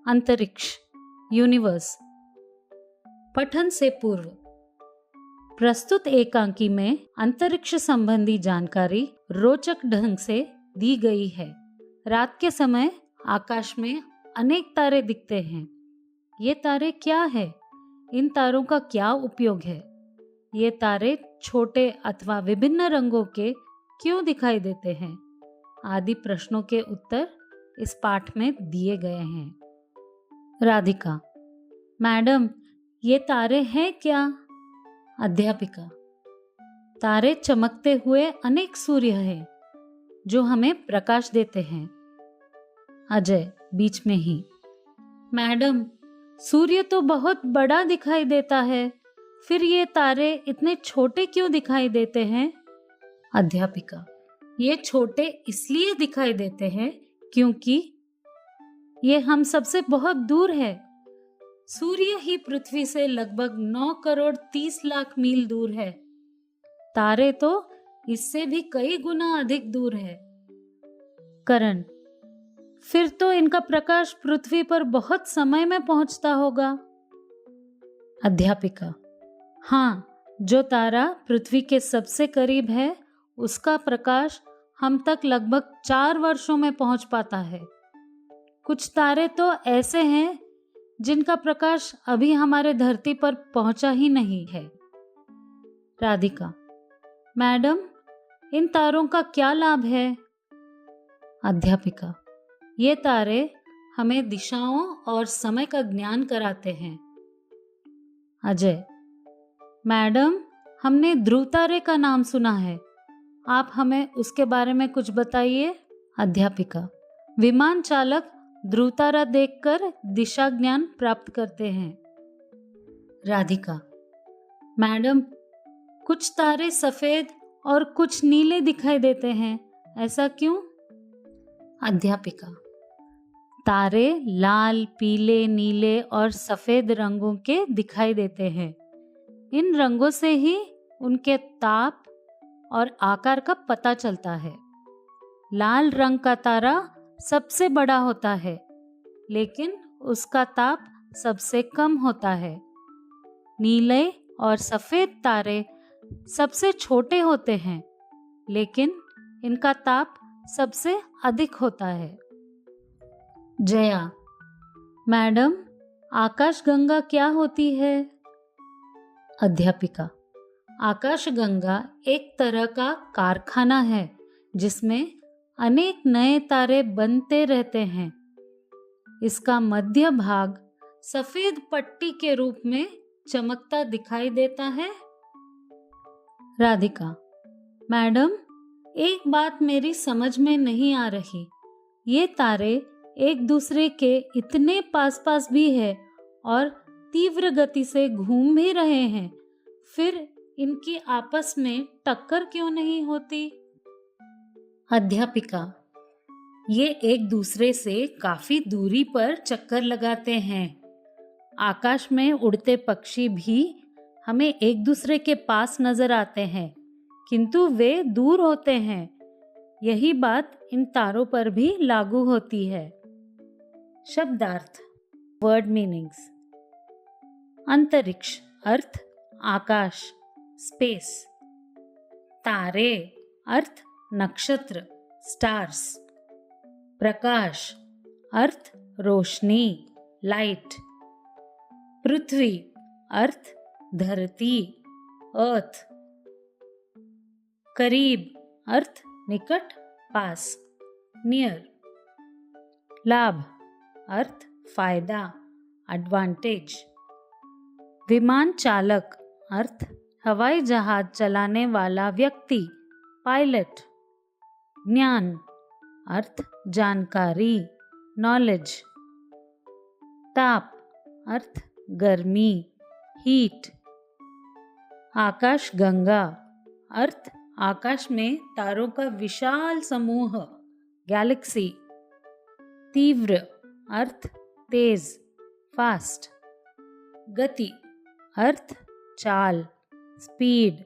अंतरिक्ष, यूनिवर्स। पठन से पूर्व प्रस्तुत एकांकी में अंतरिक्ष संबंधी जानकारी रोचक ढंग से दी गई है। रात के समय आकाश में अनेक तारे दिखते हैं। ये तारे क्या है? इन तारों का क्या उपयोग है? ये तारे छोटे अथवा विभिन्न रंगों के क्यों दिखाई देते हैं? आदि प्रश्नों के उत्तर इस पाठ में दिए गए हैं। राधिका: मैडम, ये तारे हैं क्या? अध्यापिका: तारे चमकते हुए अनेक सूर्य हैं जो हमें प्रकाश देते हैं। अजय बीच में ही: मैडम, सूर्य तो बहुत बड़ा दिखाई देता है, फिर ये तारे इतने छोटे क्यों दिखाई देते हैं? अध्यापिका: ये छोटे इसलिए दिखाई देते हैं क्योंकि ये हम सबसे बहुत दूर है। सूर्य ही पृथ्वी से लगभग 9 करोड़ 30 लाख मील दूर है। तारे तो इससे भी कई गुना अधिक दूर है। करण: फिर तो इनका प्रकाश पृथ्वी पर बहुत समय में पहुंचता होगा। अध्यापिका: हाँ, जो तारा पृथ्वी के सबसे करीब है उसका प्रकाश हम तक लगभग 4 वर्षों में पहुंच पाता है। कुछ तारे तो ऐसे हैं जिनका प्रकाश अभी हमारे धरती पर पहुंचा ही नहीं है। राधिका: मैडम, इन तारों का क्या लाभ है? अध्यापिका: ये तारे हमें दिशाओं और समय का ज्ञान कराते हैं। अजय: मैडम, हमने ध्रुव तारे का नाम सुना है, आप हमें उसके बारे में कुछ बताइए। अध्यापिका: विमान चालक ध्रुव तारा देखकर दिशा ज्ञान प्राप्त करते हैं। राधिका: मैडम, कुछ तारे सफेद और कुछ नीले दिखाई देते हैं, ऐसा क्यों? अध्यापिका: तारे लाल, पीले, नीले और सफेद रंगों के दिखाई देते हैं। इन रंगों से ही उनके ताप और आकार का पता चलता है। लाल रंग का तारा सबसे बड़ा होता है, लेकिन उसका ताप सबसे कम होता है। नीले और सफेद तारे सबसे छोटे होते हैं, लेकिन इनका ताप सबसे अधिक होता है। जया: मैडम, आकाशगंगा क्या होती है? अध्यापिका: आकाशगंगा एक तरह का कारखाना है जिसमें अनेक नए तारे बनते रहते हैं। इसका मध्य भाग सफेद पट्टी के रूप में चमकता दिखाई देता है। राधिका: मैडम, एक बात मेरी समझ में नहीं आ रही। ये तारे एक दूसरे के इतने पास पास भी है और तीव्र गति से घूम भी रहे हैं, फिर इनकी आपस में टक्कर क्यों नहीं होती? अध्यापिका: ये एक दूसरे से काफी दूरी पर चक्कर लगाते हैं। आकाश में उड़ते पक्षी भी हमें एक दूसरे के पास नजर आते हैं, किंतु वे दूर होते हैं। यही बात इन तारों पर भी लागू होती है। शब्दार्थ, वर्ड मीनिंग्स। अंतरिक्ष अर्थ आकाश, स्पेस। तारे अर्थ नक्षत्र, स्टार्स। प्रकाश अर्थ रोशनी, लाइट। पृथ्वी अर्थ धरती, अर्थ। करीब अर्थ निकट, पास, नियर। लाभ अर्थ फायदा, एडवांटेज। विमान चालक अर्थ हवाई जहाज चलाने वाला व्यक्ति, पायलट। ज्ञान अर्थ जानकारी, नॉलेज। ताप अर्थ गर्मी, हीट। आकाश गंगा अर्थ आकाश में तारों का विशाल समूह, गैलेक्सी। तीव्र अर्थ तेज, फास्ट। गति अर्थ चाल, स्पीड।